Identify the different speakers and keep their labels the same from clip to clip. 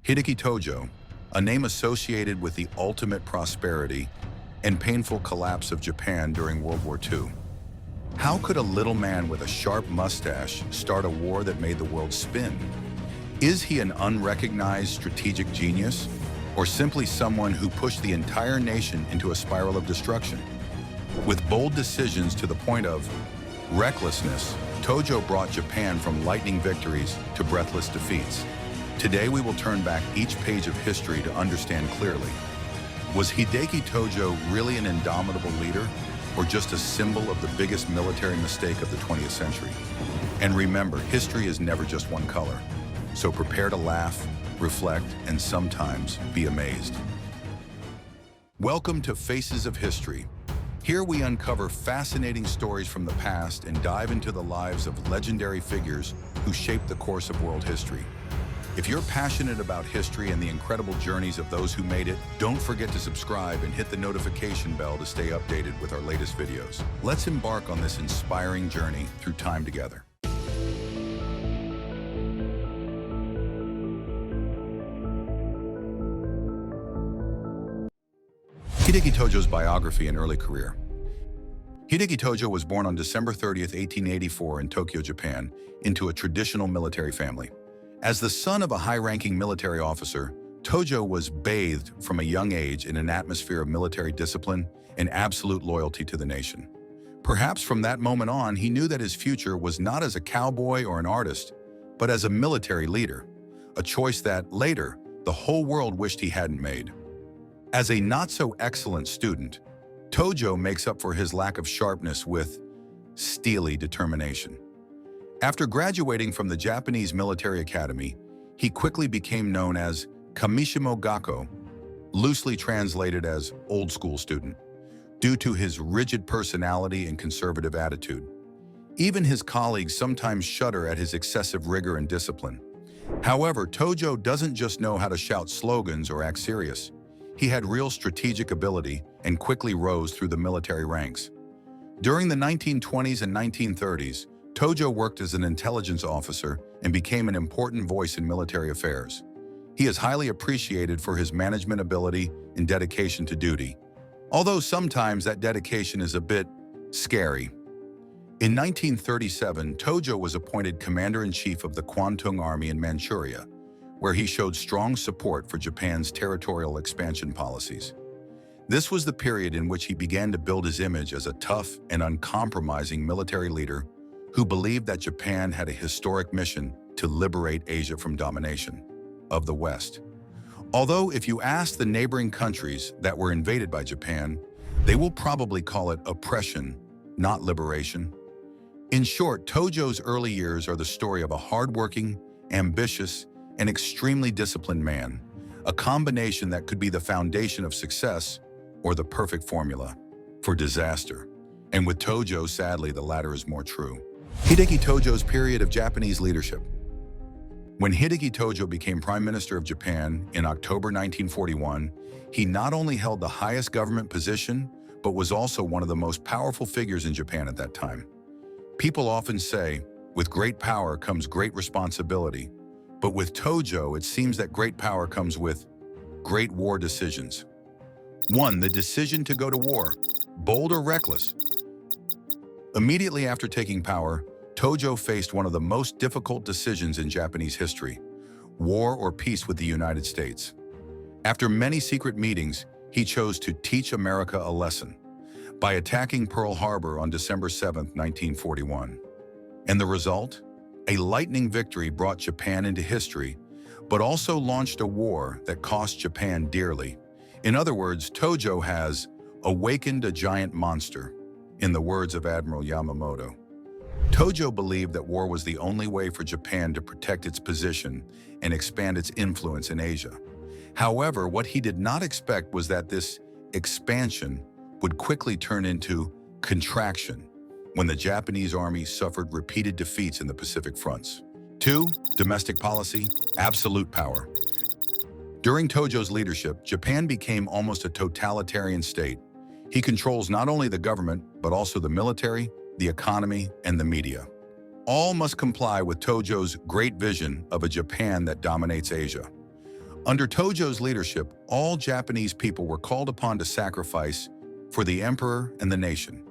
Speaker 1: Hideki Tojo, a name associated with the ultimate prosperity and painful collapse of Japan during World War II. How could a little man with a sharp mustache start a war that made the world spin? Is he an unrecognized strategic genius, or simply someone who pushed the entire nation into a spiral of destruction? With bold decisions to the point of recklessness, Tojo brought Japan from lightning victories to breathless defeats. Today we will turn back each page of history to understand clearly. Was Hideki Tojo really an indomitable leader, or just a symbol of the biggest military mistake of the 20th century? And remember, history is never just one color. So prepare to laugh, reflect, and sometimes be amazed. Welcome to Faces of History. Here we uncover fascinating stories from the past and dive into the lives of legendary figures who shaped the course of world history. If you're passionate about history and the incredible journeys of those who made it, don't forget to subscribe and hit the notification bell to stay updated with our latest videos. Let's embark on this inspiring journey through time together. Hideki Tojo's biography and early career. Hideki Tojo was born on December 30th, 1884 in Tokyo, Japan, into a traditional military family. As the son of a high-ranking military officer, Tojo was bathed from a young age in an atmosphere of military discipline and absolute loyalty to the nation. Perhaps from that moment on, he knew that his future was not as a cowboy or an artist, but as a military leader, a choice that, later, the whole world wished he hadn't made. As a not-so-excellent student, Tojo makes up for his lack of sharpness with steely determination. After graduating from the Japanese Military Academy, he quickly became known as Kamishimo Gakko, loosely translated as old school student, due to his rigid personality and conservative attitude. Even his colleagues sometimes shudder at his excessive rigor and discipline. However, Tojo doesn't just know how to shout slogans or act serious. He had real strategic ability and quickly rose through the military ranks. During the 1920s and 1930s, Tojo worked as an intelligence officer and became an important voice in military affairs. He is highly appreciated for his management ability and dedication to duty, although sometimes that dedication is a bit scary. In 1937, Tojo was appointed commander-in-chief of the Kwantung Army in Manchuria, where he showed strong support for Japan's territorial expansion policies. This was the period in which he began to build his image as a tough and uncompromising military leader who believed that Japan had a historic mission to liberate Asia from domination of the West. Although if you ask the neighboring countries that were invaded by Japan, they will probably call it oppression, not liberation. In short, Tojo's early years are the story of a hardworking, ambitious, and extremely disciplined man, a combination that could be the foundation of success or the perfect formula for disaster. And with Tojo, sadly, the latter is more true. Hideki Tojo's period of Japanese leadership. When Hideki Tojo became Prime Minister of Japan in October 1941, he not only held the highest government position, but was also one of the most powerful figures in Japan at that time. People often say, with great power comes great responsibility, but with Tojo, it seems that great power comes with great war decisions. 1. The decision to go to war, bold or reckless. Immediately after taking power, Tojo faced one of the most difficult decisions in Japanese history: war or peace with the United States. After many secret meetings, he chose to teach America a lesson by attacking Pearl Harbor on December 7, 1941. And the result? A lightning victory brought Japan into history, but also launched a war that cost Japan dearly. In other words, Tojo has awakened a giant monster, in the words of Admiral Yamamoto. Tojo believed that war was the only way for Japan to protect its position and expand its influence in Asia. However, what he did not expect was that this expansion would quickly turn into contraction when the Japanese army suffered repeated defeats in the Pacific fronts. 2. Domestic policy, absolute power. During Tojo's leadership, Japan became almost a totalitarian state. He controls not only the government, but also the military, the economy, and the media. All must comply with Tojo's great vision of a Japan that dominates Asia. Under Tojo's leadership, all Japanese people were called upon to sacrifice for the emperor and the nation.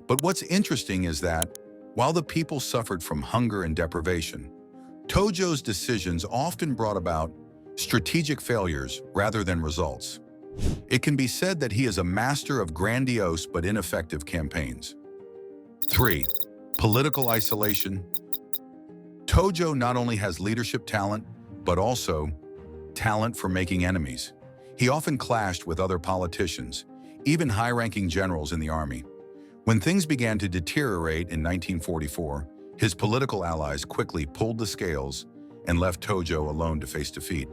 Speaker 1: But what's interesting is that, while the people suffered from hunger and deprivation, Tojo's decisions often brought about strategic failures rather than results. It can be said that he is a master of grandiose but ineffective campaigns. 3. Political isolation. Tojo not only has leadership talent, but also talent for making enemies. He often clashed with other politicians, even high-ranking generals in the army. When things began to deteriorate in 1944, his political allies quickly pulled the scales and left Tojo alone to face defeat.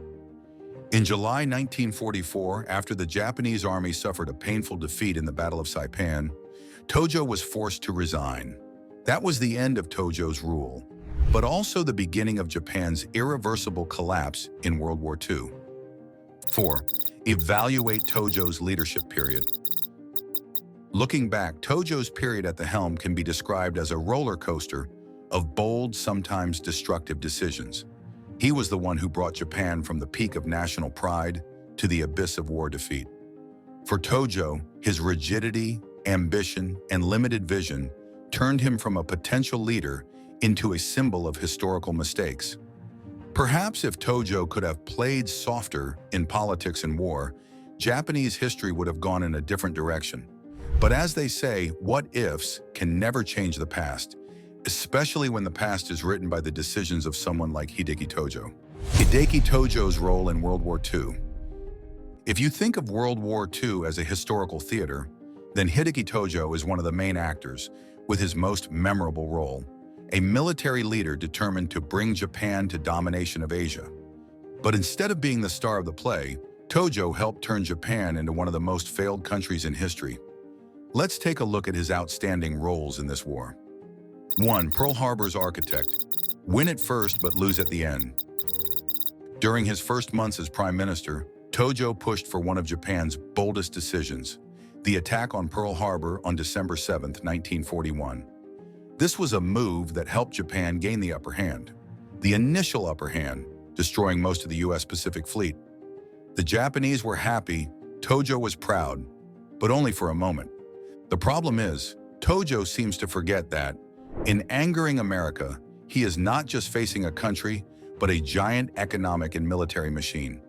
Speaker 1: In July 1944, after the Japanese army suffered a painful defeat in the Battle of Saipan, Tojo was forced to resign. That was the end of Tojo's rule, but also the beginning of Japan's irreversible collapse in World War II. 4. Evaluate Tojo's leadership period. Looking back, Tojo's period at the helm can be described as a roller coaster of bold, sometimes destructive decisions. He was the one who brought Japan from the peak of national pride to the abyss of war defeat. For Tojo, his rigidity, ambition, and limited vision turned him from a potential leader into a symbol of historical mistakes. Perhaps if Tojo could have played softer in politics and war, Japanese history would have gone in a different direction. But as they say, what-ifs can never change the past, especially when the past is written by the decisions of someone like Hideki Tojo. Hideki Tojo's role in World War II. If you think of World War II as a historical theater, then Hideki Tojo is one of the main actors, with his most memorable role, a military leader determined to bring Japan to domination of Asia. But instead of being the star of the play, Tojo helped turn Japan into one of the most failed countries in history. Let's take a look at his outstanding roles in this war. 1. Pearl Harbor's architect. Win at first but lose at the end. During his first months as Prime Minister, Tojo pushed for one of Japan's boldest decisions, the attack on Pearl Harbor on December 7, 1941. This was a move that helped Japan gain the upper hand, the initial upper hand, destroying most of the U.S. Pacific Fleet. The Japanese were happy, Tojo was proud, but only for a moment. The problem is, Tojo seems to forget that, in angering America, he is not just facing a country, but a giant economic and military machine.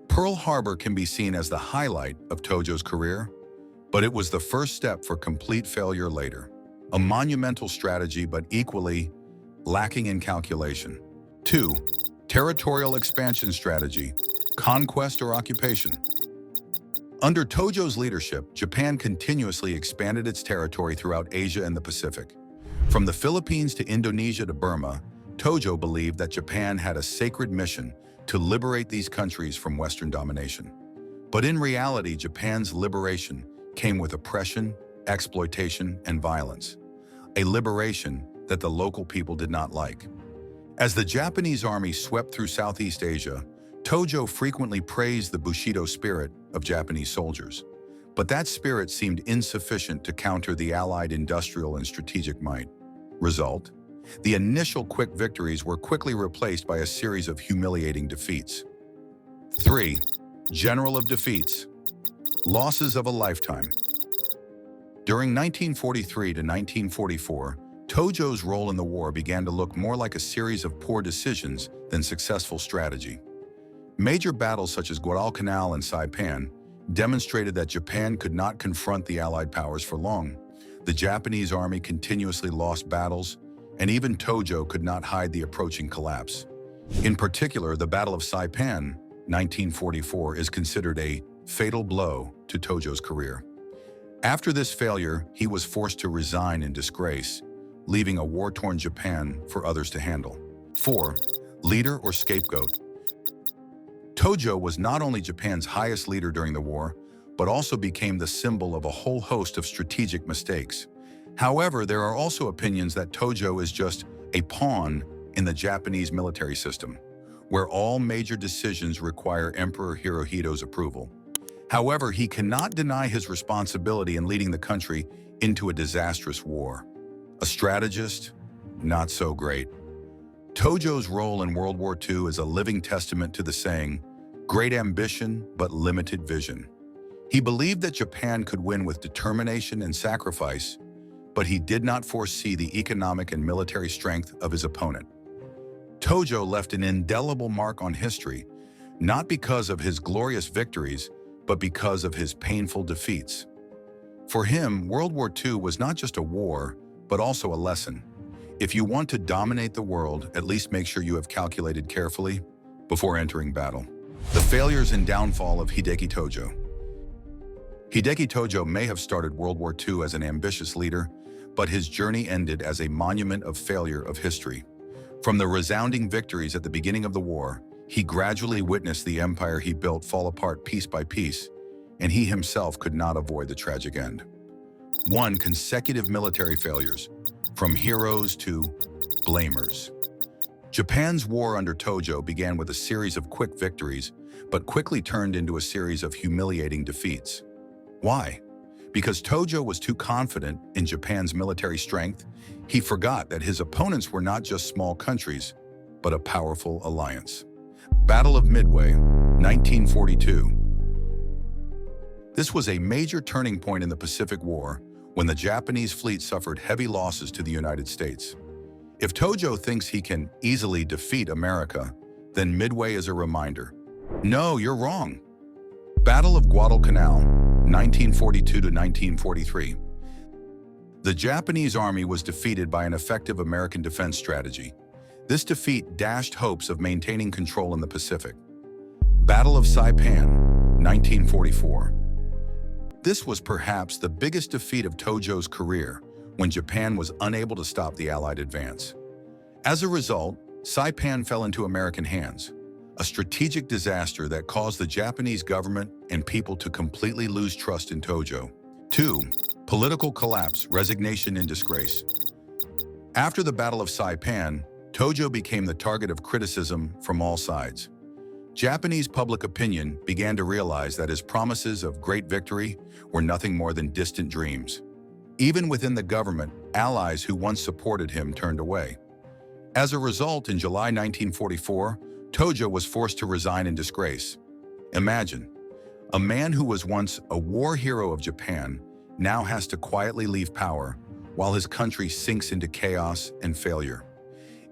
Speaker 1: Pearl Harbor can be seen as the highlight of Tojo's career, but it was the first step for complete failure later. A monumental strategy, but equally lacking in calculation. 2. Territorial expansion strategy, conquest or occupation. Under Tojo's leadership, Japan continuously expanded its territory throughout Asia and the Pacific. From the Philippines to Indonesia to Burma, Tojo believed that Japan had a sacred mission to liberate these countries from Western domination. But in reality, Japan's liberation came with oppression, exploitation, and violence. A liberation that the local people did not like. As the Japanese army swept through Southeast Asia, Tojo frequently praised the Bushido spirit of Japanese soldiers. But that spirit seemed insufficient to counter the Allied industrial and strategic might. Result? The initial quick victories were quickly replaced by a series of humiliating defeats. 3. General of defeats. Losses of a lifetime. During 1943 to 1944, Tojo's role in the war began to look more like a series of poor decisions than successful strategy. Major battles such as Guadalcanal and Saipan demonstrated that Japan could not confront the Allied powers for long. The Japanese army continuously lost battles, and even Tojo could not hide the approaching collapse. In particular, the Battle of Saipan, 1944, is considered a fatal blow to Tojo's career. After this failure, he was forced to resign in disgrace, leaving a war-torn Japan for others to handle. 4. Leader or scapegoat. Tojo was not only Japan's highest leader during the war, but also became the symbol of a whole host of strategic mistakes. However, there are also opinions that Tojo is just a pawn in the Japanese military system, where all major decisions require Emperor Hirohito's approval. However, he cannot deny his responsibility in leading the country into a disastrous war. A strategist? Not so great. Tojo's role in World War II is a living testament to the saying, great ambition but limited vision. He believed that Japan could win with determination and sacrifice, but he did not foresee the economic and military strength of his opponent. Tojo left an indelible mark on history, not because of his glorious victories, but because of his painful defeats. For him, World War II was not just a war, but also a lesson. If you want to dominate the world, at least make sure you have calculated carefully before entering battle. The failures and downfall of Hideki Tojo. Hideki Tojo may have started World War II as an ambitious leader, but his journey ended as a monument of failure of history. From the resounding victories at the beginning of the war, he gradually witnessed the empire he built fall apart piece by piece, and he himself could not avoid the tragic end. 1. Consecutive military failures, from heroes to blamers. Japan's war under Tojo began with a series of quick victories, but quickly turned into a series of humiliating defeats. Why? Because Tojo was too confident in Japan's military strength, he forgot that his opponents were not just small countries, but a powerful alliance. Battle of Midway, 1942. This was a major turning point in the Pacific War when the Japanese fleet suffered heavy losses to the United States. If Tojo thinks he can easily defeat America, then Midway is a reminder. No, you're wrong. Battle of Guadalcanal, 1942 to 1943. The Japanese army was defeated by an effective American defense strategy. This defeat dashed hopes of maintaining control in the Pacific. Battle of Saipan, 1944. This was perhaps the biggest defeat of Tojo's career, when Japan was unable to stop the Allied advance. As a result, Saipan fell into American hands, a strategic disaster that caused the Japanese government and people to completely lose trust in Tojo. 2. Political collapse, resignation, and disgrace. After the Battle of Saipan, Tojo became the target of criticism from all sides. Japanese public opinion began to realize that his promises of great victory were nothing more than distant dreams. Even within the government, allies who once supported him turned away. As a result, in July 1944, Tojo was forced to resign in disgrace. Imagine, a man who was once a war hero of Japan now has to quietly leave power while his country sinks into chaos and failure.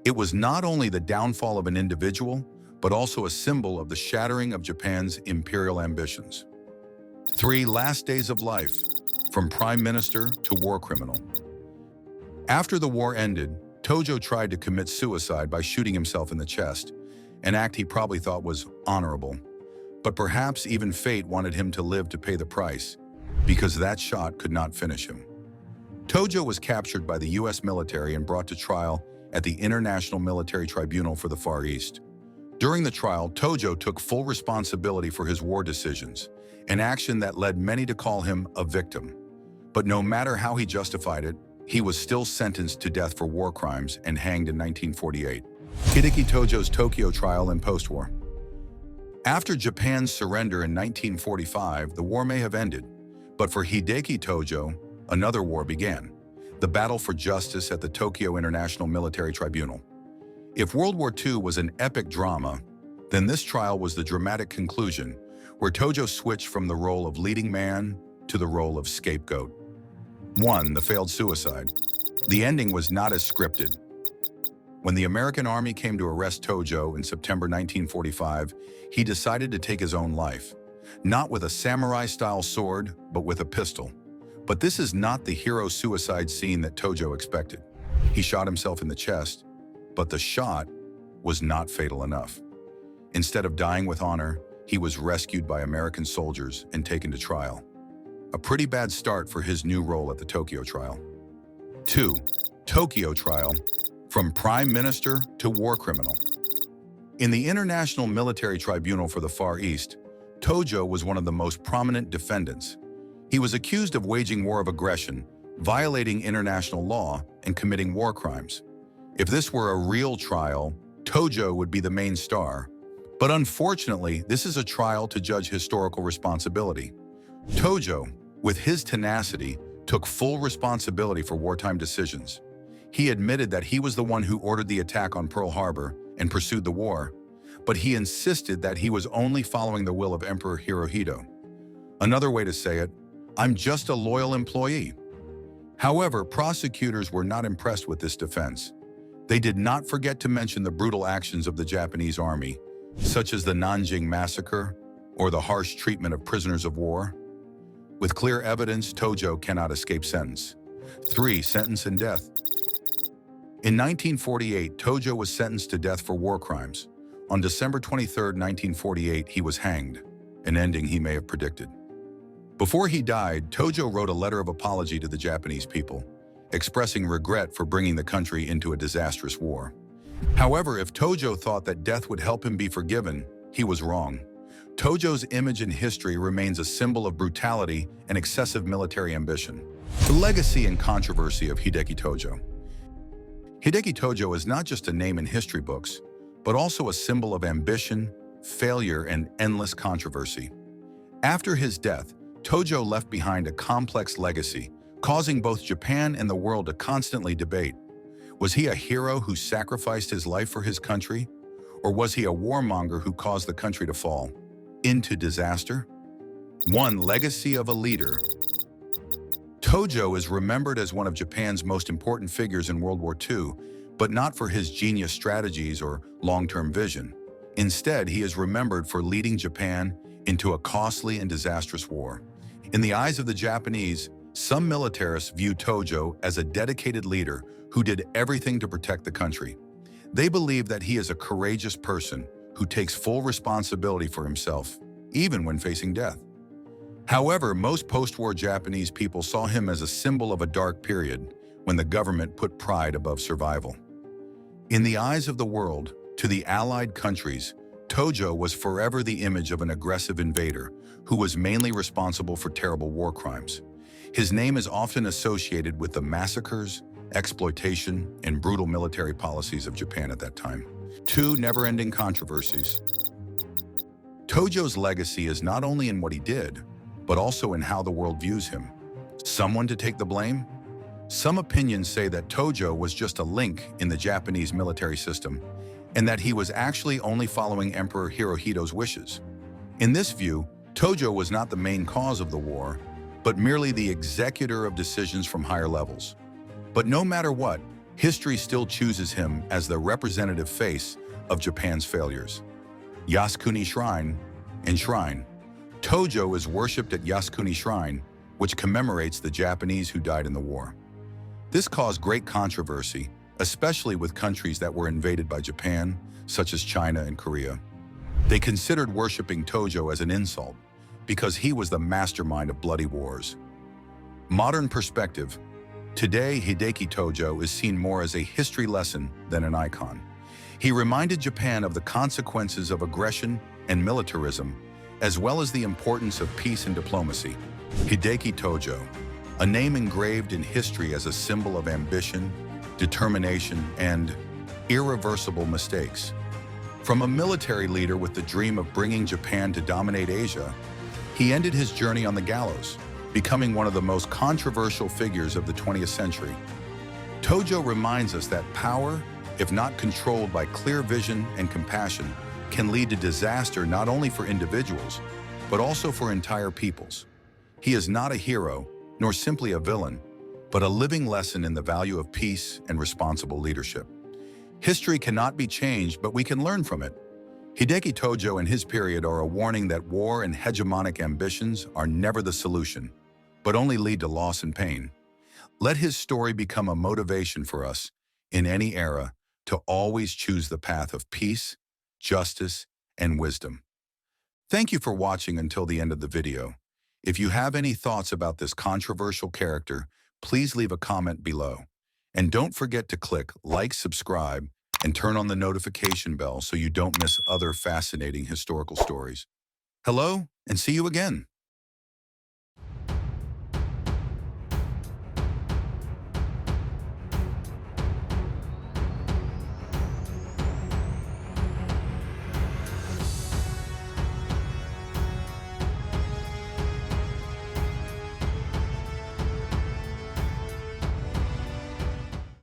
Speaker 1: It was not only the downfall of an individual, but also a symbol of the shattering of Japan's imperial ambitions. 3. Last days of life, from prime minister to war criminal. After the war ended, Tojo tried to commit suicide by shooting himself in the chest, an act he probably thought was honorable. But perhaps even fate wanted him to live to pay the price, because that shot could not finish him. Tojo was captured by the US military and brought to trial at the International Military Tribunal for the Far East. During the trial, Tojo took full responsibility for his war decisions, an action that led many to call him a victim. But no matter how he justified it, he was still sentenced to death for war crimes and hanged in 1948. Hideki Tojo's Tokyo trial and post-war. After Japan's surrender in 1945, the war may have ended, but for Hideki Tojo, another war began, the battle for justice at the Tokyo International Military Tribunal. If World War II was an epic drama, then this trial was the dramatic conclusion, where Tojo switched from the role of leading man to the role of scapegoat. 1. The failed suicide. The ending was not as scripted. When the American army came to arrest Tojo in September 1945, he decided to take his own life, not with a samurai-style sword, but with a pistol. But this is not the hero suicide scene that Tojo expected. He shot himself in the chest, but the shot was not fatal enough. Instead of dying with honor, he was rescued by American soldiers and taken to trial. A pretty bad start for his new role at the Tokyo trial. 2. Tokyo trial, from prime minister to war criminal. In the International Military Tribunal for the Far East, Tojo was one of the most prominent defendants. He was accused of waging war of aggression, violating international law, and committing war crimes. If this were a real trial, Tojo would be the main star. But unfortunately, this is a trial to judge historical responsibility. Tojo, with his tenacity, took full responsibility for wartime decisions. He admitted that he was the one who ordered the attack on Pearl Harbor and pursued the war. but he insisted that he was only following the will of Emperor Hirohito. Another way to say it, I'm just a loyal employee. However, prosecutors were not impressed with this defense. They did not forget to mention the brutal actions of the Japanese army, such as the Nanjing massacre or the harsh treatment of prisoners of war. With clear evidence, Tojo cannot escape sentence. 3. Sentence and death. In 1948, Tojo was sentenced to death for war crimes. On December 23, 1948, he was hanged, an ending he may have predicted. Before he died, Tojo wrote a letter of apology to the Japanese people, expressing regret for bringing the country into a disastrous war. However, if Tojo thought that death would help him be forgiven, he was wrong. Tojo's image in history remains a symbol of brutality and excessive military ambition. The legacy and controversy of Hideki Tojo. Hideki Tojo is not just a name in history books, but also a symbol of ambition, failure, and endless controversy. After his death, Tojo left behind a complex legacy, causing both Japan and the world to constantly debate. Was he a hero who sacrificed his life for his country? Or was he a warmonger who caused the country to fall into disaster? 1. Legacy of a leader. Tojo is remembered as one of Japan's most important figures in World War II, but not for his genius strategies or long-term vision. Instead, he is remembered for leading Japan into a costly and disastrous war. In the eyes of the Japanese, some militarists view Tojo as a dedicated leader who did everything to protect the country. They believe that he is a courageous person who takes full responsibility for himself, even when facing death. However, most post-war Japanese people saw him as a symbol of a dark period when the government put pride above survival. In the eyes of the world, to the Allied countries, Tojo was forever the image of an aggressive invader who was mainly responsible for terrible war crimes. His name is often associated with the massacres, exploitation, and brutal military policies of Japan at that time. 2. Never-ending controversies. Tojo's legacy is not only in what he did, but also in how the world views him. Someone to take the blame? Some opinions say that Tojo was just a link in the Japanese military system, and that he was actually only following Emperor Hirohito's wishes. In this view, Tojo was not the main cause of the war, but merely the executor of decisions from higher levels. But no matter what, history still chooses him as the representative face of Japan's failures. Yasukuni Shrine and Shrine. Tojo is worshipped at Yasukuni Shrine, which commemorates the Japanese who died in the war. This caused great controversy, especially with countries that were invaded by Japan, such as China and Korea. They considered worshipping Tojo as an insult, because he was the mastermind of bloody wars. Modern perspective. Today, Hideki Tojo is seen more as a history lesson than an icon. He reminded Japan of the consequences of aggression and militarism, as well as the importance of peace and diplomacy. Hideki Tojo, a name engraved in history as a symbol of ambition, determination, and irreversible mistakes. From a military leader with the dream of bringing Japan to dominate Asia, he ended his journey on the gallows, becoming one of the most controversial figures of the 20th century. Tojo reminds us that power, if not controlled by clear vision and compassion, can lead to disaster not only for individuals, but also for entire peoples. He is not a hero, nor simply a villain, but a living lesson in the value of peace and responsible leadership. History cannot be changed, but we can learn from it. Hideki Tojo and his period are a warning that war and hegemonic ambitions are never the solution, but only lead to loss and pain. Let his story become a motivation for us, in any era, to always choose the path of peace, justice, and wisdom. Thank you for watching until the end of the video. If you have any thoughts about this controversial character, please leave a comment below. And don't forget to click like, subscribe, and turn on the notification bell so you don't miss other fascinating historical stories. Hello, and see you again.